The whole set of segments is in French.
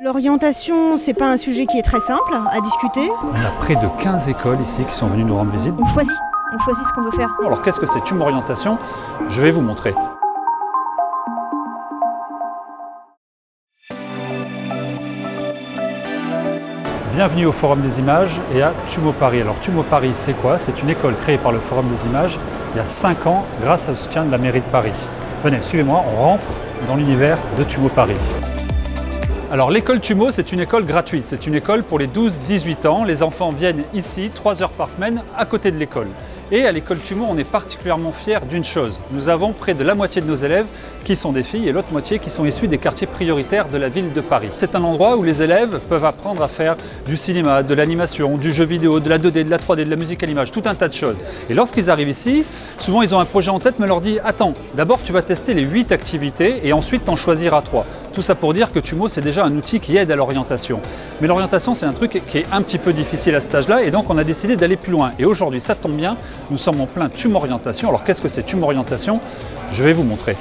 L'orientation, c'est pas un sujet qui est très simple à discuter. On a près de 15 écoles ici qui sont venues nous rendre visite. On choisit ce qu'on veut faire. Alors qu'est-ce que c'est Tumo Orientation? Je vais vous montrer. Bienvenue au Forum des Images et à Tumo Paris. Alors Tumo Paris, c'est quoi? C'est une école créée par le Forum des Images il y a 5 ans grâce au soutien de la mairie de Paris. Venez, suivez-moi, on rentre dans l'univers de Tumo Paris. Alors l'école Tumo, c'est une école gratuite, c'est une école pour les 12-18 ans. Les enfants viennent ici 3 heures par semaine à côté de l'école. Et à l'école Tumo, on est particulièrement fiers d'une chose. Nous avons près de la moitié de nos élèves qui sont des filles et l'autre moitié qui sont issus des quartiers prioritaires de la ville de Paris. C'est un endroit où les élèves peuvent apprendre à faire du cinéma, de l'animation, du jeu vidéo, de la 2D, de la 3D, de la musique à l'image, tout un tas de choses. Et lorsqu'ils arrivent ici, souvent ils ont un projet en tête mais on leur dit « Attends, d'abord tu vas tester les 8 activités et ensuite t'en choisiras 3 ». Tout ça pour dire que Tumo, c'est déjà un outil qui aide à l'orientation. Mais l'orientation, c'est un truc qui est un petit peu difficile à cet âge-là et donc on a décidé d'aller plus loin. Et aujourd'hui, ça tombe bien, nous sommes en plein Tumo Orientation. Alors qu'est-ce que c'est Tumo Orientation? Je vais vous montrer.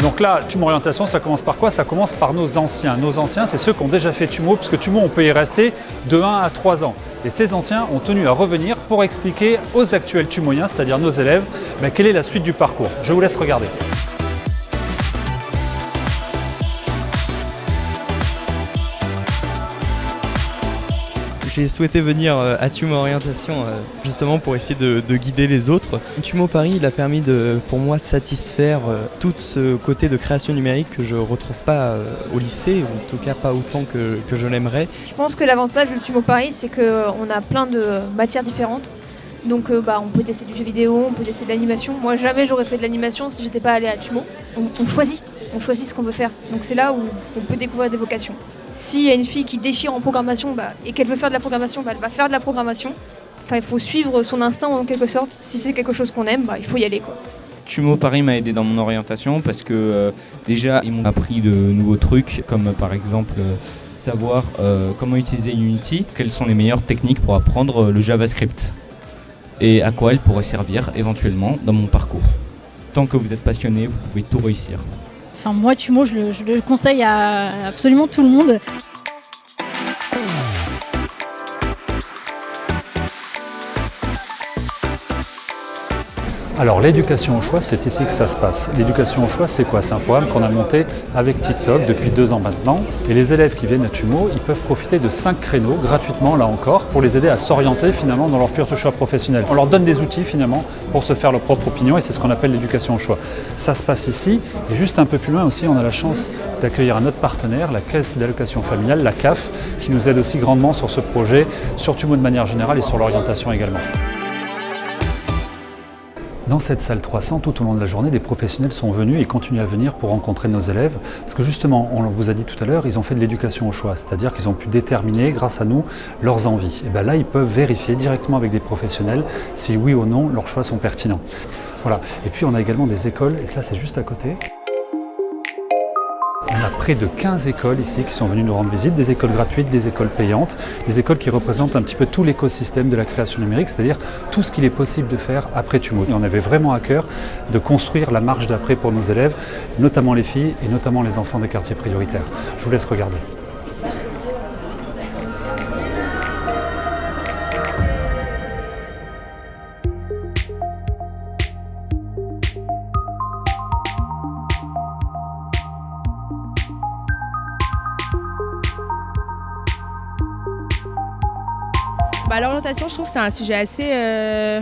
Donc là, Tumo Orientation, ça commence par quoi? Ça commence par nos anciens. Nos anciens, c'est ceux qui ont déjà fait Tumo, puisque Tumo, on peut y rester de 1 à 3 ans. Et ces anciens ont tenu à revenir pour expliquer aux actuels Tumoiens, c'est-à-dire nos élèves, quelle est la suite du parcours. Je vous laisse regarder. J'ai souhaité venir à Tumo Orientation justement pour essayer de guider les autres. Tumo Paris, il a permis de, pour moi, satisfaire tout ce côté de création numérique que je ne retrouve pas au lycée, ou en tout cas pas autant que je l'aimerais. Je pense que l'avantage de Tumo Paris, c'est qu'on a plein de matières différentes. Donc on peut tester du jeu vidéo, on peut tester de l'animation. Moi jamais j'aurais fait de l'animation si j'étais pas allée à Tumo. On choisit ce qu'on veut faire. Donc c'est là où on peut découvrir des vocations. S'il y a une fille qui déchire en programmation et qu'elle veut faire de la programmation, elle va faire de la programmation. Enfin, il faut suivre son instinct en quelque sorte. Si c'est quelque chose qu'on aime, il faut y aller, quoi. Tumo Paris m'a aidé dans mon orientation parce que déjà ils m'ont appris de nouveaux trucs comme par exemple savoir comment utiliser Unity, quelles sont les meilleures techniques pour apprendre le JavaScript et à quoi elle pourrait servir éventuellement dans mon parcours. Tant que vous êtes passionné, vous pouvez tout réussir. Enfin, moi, Tumo, je le conseille à absolument tout le monde. Alors l'éducation au choix, c'est ici que ça se passe. L'éducation au choix, c'est quoi? C'est un programme qu'on a monté avec TikTok depuis 2 ans maintenant. Et les élèves qui viennent à Tumo, ils peuvent profiter de 5 créneaux gratuitement, là encore, pour les aider à s'orienter finalement dans leur futur choix professionnel. On leur donne des outils finalement pour se faire leur propre opinion et c'est ce qu'on appelle l'éducation au choix. Ça se passe ici et juste un peu plus loin aussi, on a la chance d'accueillir un autre partenaire, la Caisse d'allocation familiale, la CAF, qui nous aide aussi grandement sur ce projet, sur Tumo de manière générale et sur l'orientation également. Dans cette salle 300, tout au long de la journée, des professionnels sont venus et continuent à venir pour rencontrer nos élèves. Parce que justement, on vous a dit tout à l'heure, ils ont fait de l'éducation au choix. C'est-à-dire qu'ils ont pu déterminer, grâce à nous, leurs envies. Et bien là, ils peuvent vérifier directement avec des professionnels si oui ou non leurs choix sont pertinents. Voilà. Et puis on a également des écoles, et ça c'est juste à côté. On a près de 15 écoles ici qui sont venues nous rendre visite, des écoles gratuites, des écoles payantes, des écoles qui représentent un petit peu tout l'écosystème de la création numérique, c'est-à-dire tout ce qu'il est possible de faire après Tumo. Et on avait vraiment à cœur de construire la marche d'après pour nos élèves, notamment les filles et notamment les enfants des quartiers prioritaires. Je vous laisse regarder. L'orientation, je trouve que c'est un sujet assez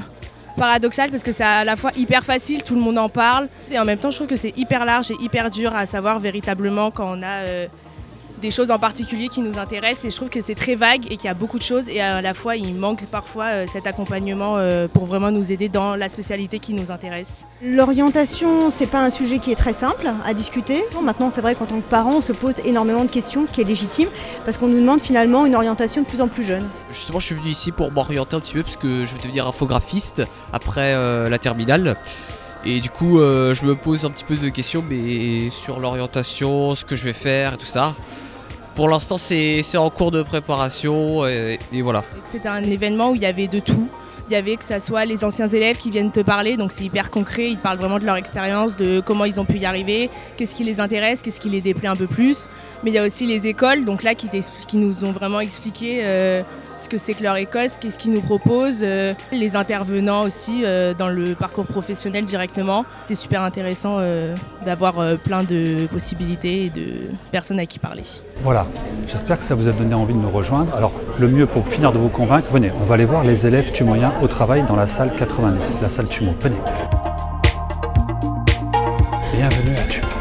paradoxal parce que c'est à la fois hyper facile, tout le monde en parle, et en même temps je trouve que c'est hyper large et hyper dur à savoir véritablement quand on a des choses en particulier qui nous intéressent, et je trouve que c'est très vague et qu'il y a beaucoup de choses et à la fois il manque parfois cet accompagnement pour vraiment nous aider dans la spécialité qui nous intéresse. L'orientation, c'est pas un sujet qui est très simple à discuter. Maintenant, c'est vrai qu'en tant que parent, on se pose énormément de questions, ce qui est légitime, parce qu'on nous demande finalement une orientation de plus en plus jeune. Justement, je suis venu ici pour m'orienter un petit peu parce que je vais devenir infographiste après la terminale. Et du coup, je me pose un petit peu de questions sur l'orientation, ce que je vais faire et tout ça. Pour l'instant, c'est en cours de préparation et voilà. C'était un événement où il y avait de tout. Il y avait que ça soit les anciens élèves qui viennent te parler, donc c'est hyper concret, ils te parlent vraiment de leur expérience, de comment ils ont pu y arriver, qu'est-ce qui les intéresse, qu'est-ce qui les déplaît un peu plus. Mais il y a aussi les écoles, donc là qui nous ont vraiment expliqué ce que c'est que leur école, qu'est-ce qu'ils nous proposent, les intervenants aussi dans le parcours professionnel directement. C'est super intéressant d'avoir plein de possibilités et de personnes à qui parler. Voilà, j'espère que ça vous a donné envie de nous rejoindre. Alors, le mieux pour finir de vous convaincre, venez, on va aller voir les élèves tumoiens au travail dans la salle 90, la salle Tumo. Venez. Bienvenue à Tumo.